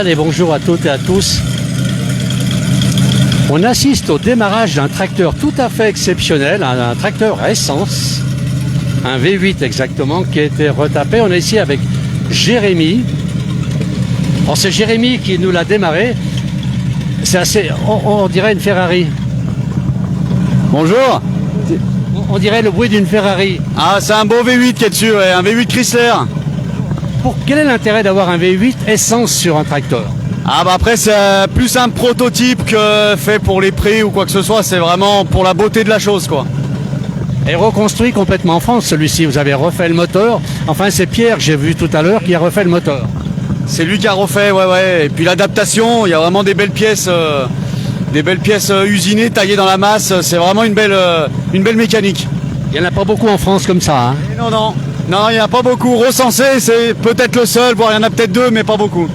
Allez, bonjour à toutes et à tous. On assiste au démarrage d'un tracteur tout à fait exceptionnel, un tracteur à essence, un V8 exactement, qui a été retapé. On est ici avec Jérémy. Alors c'est Jérémy qui nous l'a démarré. C'est assez, on dirait une Ferrari. Bonjour. On dirait le bruit d'une Ferrari. Ah, c'est un beau V8 qui est dessus, ouais, un V8 Chrysler. Quel est l'intérêt d'avoir un V8 essence sur un tracteur? Ah bah après c'est plus un prototype que fait pour les prix ou quoi que ce soit, c'est vraiment pour la beauté de la chose quoi. Et reconstruit complètement en France celui-ci, vous avez refait le moteur. Enfin c'est Pierre que j'ai vu tout à l'heure qui a refait le moteur. C'est lui qui a refait, ouais. Et puis l'adaptation, il y a vraiment des belles pièces usinées, taillées dans la masse, c'est vraiment une belle mécanique. Il n'y en a pas beaucoup en France comme ça, hein? Non, il n'y en a pas beaucoup. Recensé, c'est peut-être le seul, voire il y en a peut-être deux, mais pas beaucoup.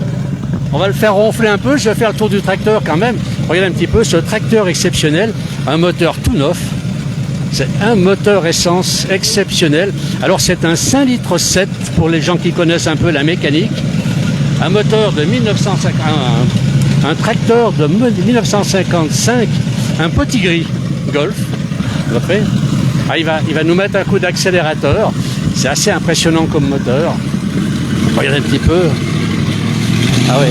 On va le faire ronfler un peu, je vais faire le tour du tracteur quand même. Regardez un petit peu ce tracteur exceptionnel, un moteur tout neuf. C'est un moteur essence exceptionnel. Alors c'est un 5,7 litres pour les gens qui connaissent un peu la mécanique. Un moteur de 1950, un tracteur de 1955, un petit gris Golf. Ah, il va nous mettre un coup d'accélérateur. C'est assez impressionnant comme moteur. Regardez un petit peu. Ah oui.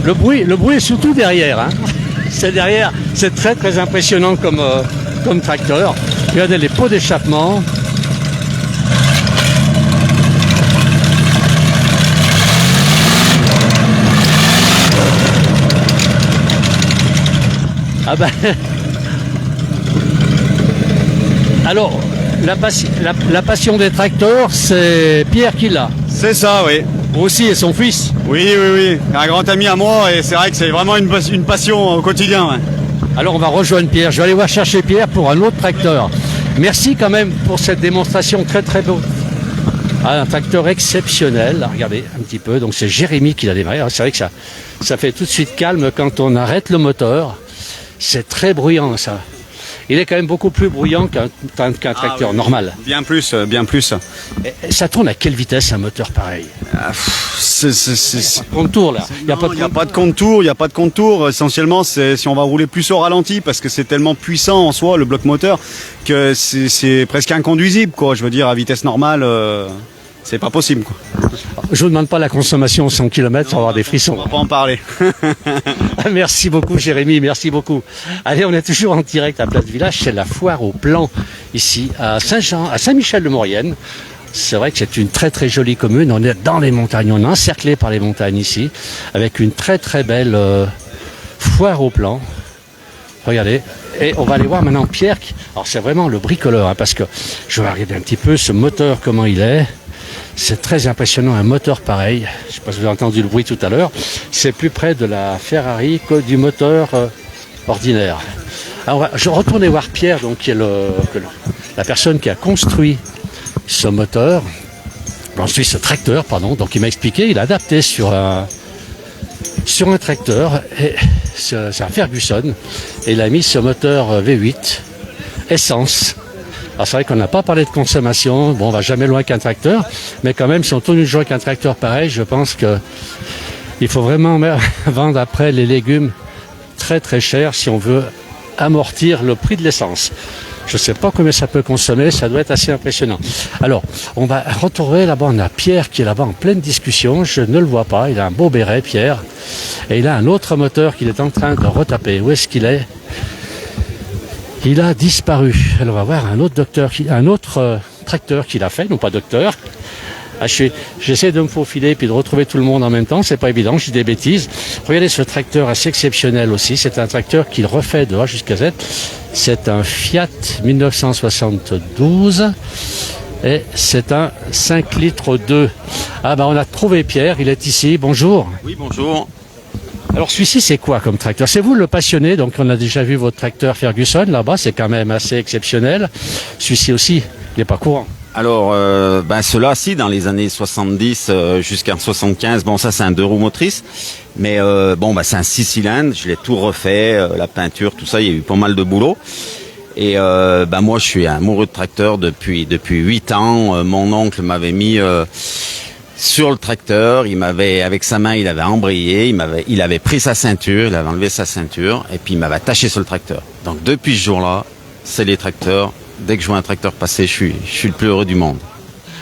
Le bruit est surtout derrière. Hein. C'est derrière. C'est très très impressionnant comme tracteur. Regardez les pots d'échappement. Ah ben. Alors, la passion des tracteurs, c'est Pierre qui l'a. C'est ça, oui. Aussi et son fils. Oui. Un grand ami à moi et c'est vrai que c'est vraiment une passion au quotidien. Ouais. Alors on va rejoindre Pierre. Je vais aller voir chercher Pierre pour un autre tracteur. Merci quand même pour cette démonstration très très beau. Ah, un tracteur exceptionnel. Là, regardez un petit peu. Donc c'est Jérémy qui l'a démarré. C'est vrai que ça fait tout de suite calme quand on arrête le moteur. C'est très bruyant ça. Il est quand même beaucoup plus bruyant qu'un tracteur normal. Bien plus. Et ça tourne à quelle vitesse un moteur pareil? Contour là. Il n'y a pas de contour. Essentiellement, c'est si on va rouler plus au ralenti parce que c'est tellement puissant en soi le bloc moteur que c'est presque inconduisible quoi. Je veux dire à vitesse normale, c'est pas possible quoi. Je vous demande pas la consommation 100 km sans avoir des frissons. On va pas en parler. Merci beaucoup Jérémy, merci beaucoup. Allez, on est toujours en direct à Place Village, c'est la foire au plan ici à Saint-Jean, à Saint-Michel-de-Maurienne. C'est vrai que c'est une très très jolie commune, on est dans les montagnes, on est encerclé par les montagnes ici, avec une très très belle foire au plan. Regardez, et on va aller voir maintenant Pierre. Alors c'est vraiment le bricoleur, hein, parce que je vais regarder un petit peu ce moteur, comment il est. C'est très impressionnant, un moteur pareil. Je ne sais pas si vous avez entendu le bruit tout à l'heure. C'est plus près de la Ferrari que du moteur ordinaire. Alors, je retournais voir Pierre, donc, qui est la personne qui a construit ce moteur. Construit ce tracteur, pardon. Donc il m'a expliqué, il a adapté sur un tracteur. Et c'est un Ferguson. Et il a mis ce moteur V8 essence. Alors c'est vrai qu'on n'a pas parlé de consommation, bon on va jamais loin qu'un tracteur, mais quand même si on tourne une joie qu'un tracteur pareil, je pense qu'il faut vraiment vendre après les légumes très très chers si on veut amortir le prix de l'essence. Je ne sais pas combien ça peut consommer, ça doit être assez impressionnant. Alors, on va retourner là-bas, on a Pierre qui est là-bas en pleine discussion, je ne le vois pas, il a un beau béret Pierre, et il a un autre moteur qu'il est en train de retaper. Où est-ce qu'il est ? Il a disparu. Alors on va voir un autre tracteur qu'il a fait, non pas docteur. J'essaie de me faufiler puis de retrouver tout le monde en même temps, c'est pas évident, je dis des bêtises. Regardez ce tracteur assez exceptionnel aussi, c'est un tracteur qu'il refait de A jusqu'à Z. C'est un Fiat 1972 et c'est un 5 litres 2. Ah ben on a trouvé Pierre, il est ici, bonjour. Oui, bonjour. Alors celui-ci c'est quoi comme tracteur? C'est vous le passionné, donc on a déjà vu votre tracteur Ferguson là-bas, c'est quand même assez exceptionnel. Celui-ci aussi, il n'est pas courant. Alors, ceux-là, dans les années 70 jusqu'à 75, bon, ça c'est un 2 roues motrices, mais c'est un 6 cylindres, je l'ai tout refait, la peinture, tout ça, il y a eu pas mal de boulot. Et moi, je suis amoureux de tracteur depuis 8 ans. Mon oncle m'avait mis sur le tracteur. Avec sa main, il avait embrayé. Il avait pris sa ceinture, il avait enlevé sa ceinture, et puis il m'avait attaché sur le tracteur. Donc depuis ce jour-là, c'est les tracteurs. Dès que je vois un tracteur passer, je suis le plus heureux du monde.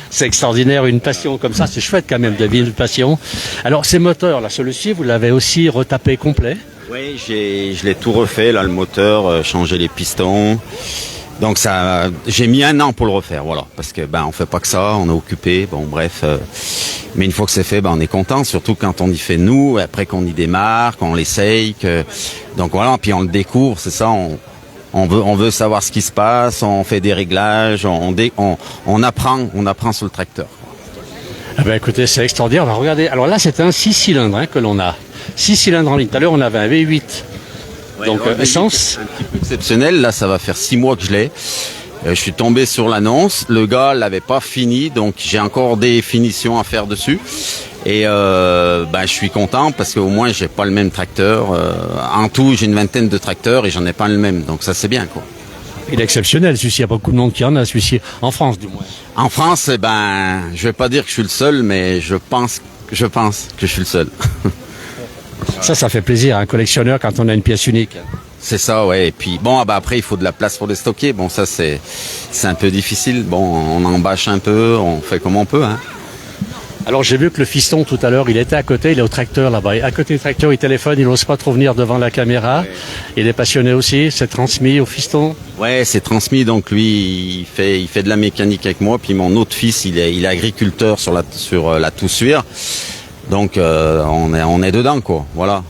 C'est extraordinaire, une passion comme ça, c'est chouette quand même de vivre une passion. Alors ces moteurs, là, celui-ci, vous l'avez aussi retapé complet? Oui, je l'ai tout refait, là, le moteur, changé les pistons. Donc j'ai mis 1 an pour le refaire, voilà, parce que on fait pas que ça, on est occupé, bon bref. Mais une fois que c'est fait, on est content, surtout quand on y fait nous, après qu'on y démarre, qu'on l'essaye, donc voilà, puis on le découvre, c'est ça. On veut savoir ce qui se passe, on fait des réglages, on apprend sur le tracteur. Ah ben écoutez, c'est extraordinaire. On va regarder. Alors là, c'est un 6 cylindres que l'on a. 6 cylindres en ligne. Tout à l'heure, on avait un V8. Ouais, donc essence. Un petit peu exceptionnel. Là, ça va faire 6 mois que je l'ai. Je suis tombé sur l'annonce. Le gars l'avait pas fini, donc j'ai encore des finitions à faire dessus. Et je suis content parce qu'au moins j'ai pas le même tracteur. En tout, j'ai une 20aine de tracteurs et j'en ai pas le même. Donc ça, c'est bien, quoi. Il est exceptionnel, celui-ci. Il y a beaucoup de monde qui en a, celui-ci. En France, du moins. En France, je vais pas dire que je suis le seul, mais je pense que je suis le seul. Ça fait plaisir, un collectionneur, quand on a une pièce unique. C'est ça, ouais. Et puis après, il faut de la place pour les stocker. Bon, ça c'est un peu difficile. Bon, on en bâche un peu, on fait comme on peut, hein. Alors j'ai vu que le fiston tout à l'heure, il était à côté, il est au tracteur là-bas. À côté du tracteur, il téléphone, il n'ose pas trop venir devant la caméra. Ouais. Il est passionné aussi, c'est transmis au fiston. Ouais, c'est transmis, donc lui, il fait de la mécanique avec moi. Puis mon autre fils, il est agriculteur sur la Toussuire. Donc on est dedans, quoi. Voilà,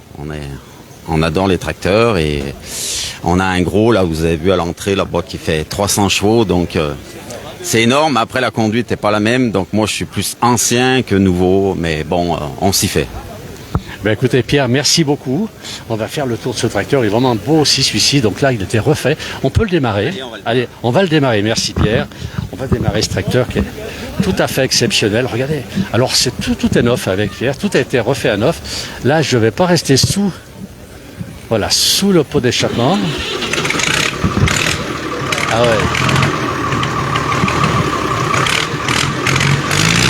on adore les tracteurs et on a un gros, là, vous avez vu à l'entrée là-bas, qui fait 300 chevaux, donc c'est énorme. Après, la conduite n'est pas la même, donc moi je suis plus ancien que nouveau, mais bon, on s'y fait. Ben écoutez Pierre, merci beaucoup. On va faire le tour de ce tracteur, il est vraiment beau aussi celui-ci, donc là il était refait. On peut le démarrer. Allez, on va le démarrer, merci Pierre. On va démarrer ce tracteur qui est tout à fait exceptionnel. Regardez, alors tout est neuf avec Pierre, tout a été refait à neuf. Là je ne vais pas rester sous le pot d'échappement. Ah ouais.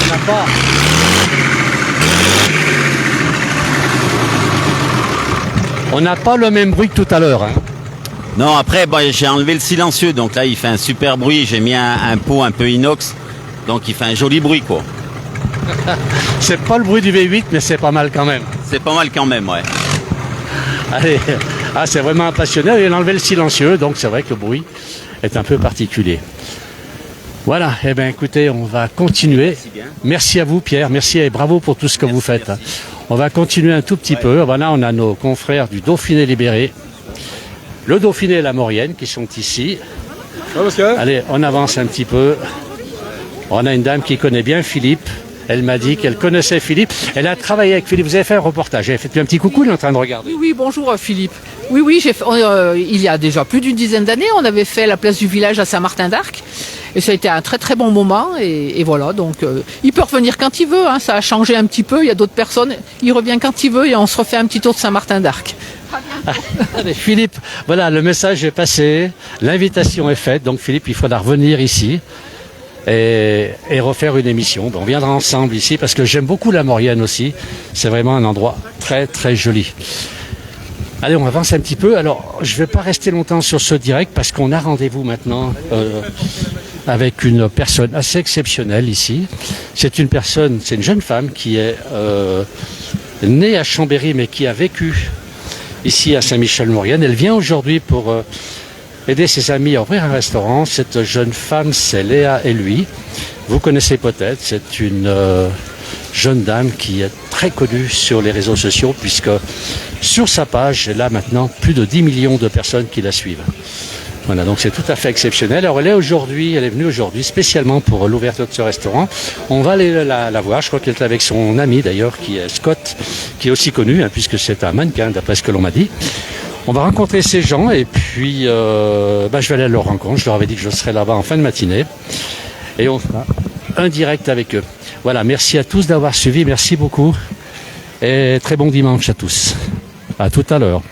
On n'a pas... On n'a pas le même bruit que tout à l'heure, hein. Non, après, j'ai enlevé le silencieux, donc là, il fait un super bruit. J'ai mis un pot un peu inox, donc il fait un joli bruit, quoi. C'est pas le bruit du V8, mais c'est pas mal quand même. C'est pas mal quand même, ouais. Allez, c'est vraiment passionnant. Il a enlevé le silencieux, donc c'est vrai que le bruit est un peu particulier. Voilà, eh bien écoutez, on va continuer. Merci à vous Pierre, merci et bravo pour tout ce que vous faites. Merci. On va continuer un tout petit peu. Voilà, on a nos confrères du Dauphiné libéré, le Dauphiné et la Maurienne qui sont ici. Allez, on avance un petit peu. On a une dame qui connaît bien Philippe. Elle m'a dit qu'elle connaissait Philippe. Elle a travaillé avec Philippe. Vous avez fait un reportage. Elle a fait un petit coucou, il est en train de regarder. Oui, bonjour Philippe. Oui, il y a déjà plus d'une dizaine d'années, on avait fait la place du village à Saint-Martin-d'Arc. Et ça a été un très très bon moment. Et voilà, donc il peut revenir quand il veut. Hein, ça a changé un petit peu. Il y a d'autres personnes. Il revient quand il veut et on se refait un petit tour de Saint-Martin-d'Arc. Allez, Philippe, voilà, le message est passé. L'invitation est faite. Donc Philippe, il faudra revenir ici. Et refaire une émission. On viendra ensemble ici parce que j'aime beaucoup la Maurienne aussi. C'est vraiment un endroit très très joli. Allez, on avance un petit peu. Alors, je ne vais pas rester longtemps sur ce direct parce qu'on a rendez-vous maintenant avec une personne assez exceptionnelle ici. C'est une jeune femme qui est née à Chambéry mais qui a vécu ici à Saint-Michel-Maurienne. Elle vient aujourd'hui pour... aider ses amis à ouvrir un restaurant. Cette jeune femme, c'est Léa et lui. Vous connaissez peut-être, c'est une jeune dame qui est très connue sur les réseaux sociaux puisque sur sa page, elle a maintenant plus de 10 millions de personnes qui la suivent. Voilà, donc c'est tout à fait exceptionnel. Alors elle est venue aujourd'hui spécialement pour l'ouverture de ce restaurant. On va aller la voir, je crois qu'elle est avec son ami d'ailleurs qui est Scott, qui est aussi connu puisque c'est un mannequin d'après ce que l'on m'a dit. On va rencontrer ces gens et puis je vais aller à leur rencontre. Je leur avais dit que je serais là-bas en fin de matinée. Et on fera un direct avec eux. Voilà, merci à tous d'avoir suivi. Merci beaucoup. Et très bon dimanche à tous. À tout à l'heure.